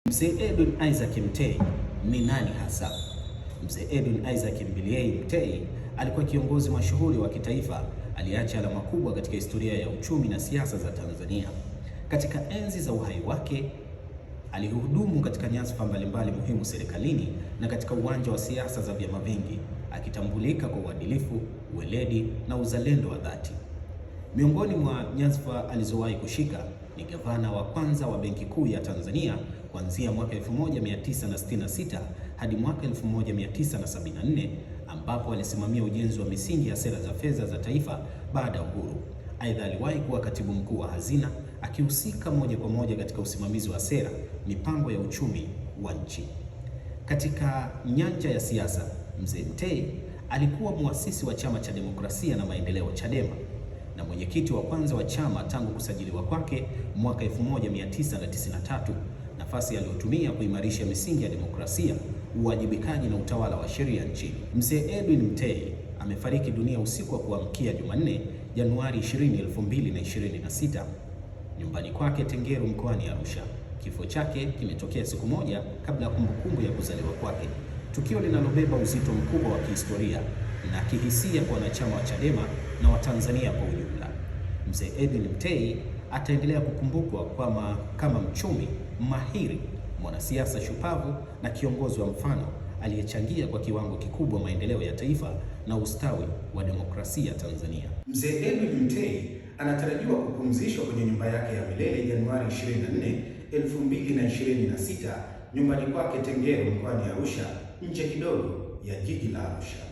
Mzee Edwin Isaac Mtei ni nani hasa? Mzee Edwin Isaac Mbiliei Mtei alikuwa kiongozi mashuhuri wa kitaifa aliyeacha alama kubwa katika historia ya uchumi na siasa za Tanzania. Katika enzi za uhai wake, alihudumu katika nyadhifa mbalimbali muhimu serikalini na katika uwanja wa siasa za vyama vingi, akitambulika kwa uadilifu, weledi na uzalendo wa dhati. Miongoni mwa nyadhifa alizowahi kushika ni gavana wa kwanza wa Benki Kuu ya Tanzania kuanzia mwaka 1966 hadi mwaka 1974, ambapo alisimamia ujenzi wa misingi ya sera za fedha za taifa baada ya uhuru. Aidha, aliwahi kuwa katibu mkuu wa hazina, akihusika moja kwa moja katika usimamizi wa sera, mipango ya uchumi wa nchi. Katika nyanja ya siasa, Mzee Mtei alikuwa muasisi wa Chama cha Demokrasia na Maendeleo Chadema na mwenyekiti wa kwanza wa chama tangu kusajiliwa kwake mwaka 1993, nafasi aliyotumia kuimarisha misingi ya demokrasia, uwajibikaji na utawala wa sheria nchini. Mzee Edwin Mtei amefariki dunia usiku wa kuamkia Jumanne, Januari 20, 2026 nyumbani kwake Tengeru mkoani Arusha. Kifo chake kimetokea siku moja kabla ya kumbukumbu ya kuzaliwa kwake, tukio linalobeba uzito mkubwa wa kihistoria na kihisia kwa wanachama wa Chadema na Watanzania kwa ujumla. Mzee Edwin Mtei ataendelea kukumbukwa kama mchumi mahiri, mwanasiasa shupavu na kiongozi wa mfano aliyechangia kwa kiwango kikubwa maendeleo ya taifa na ustawi wa demokrasia Tanzania. Mzee Edwin Mtei anatarajiwa kupumzishwa kwenye nyumba yake ya milele Januari 24, 2026 nyumbani kwake Tengeru mkoani Arusha, nje kidogo ya jiji la Arusha.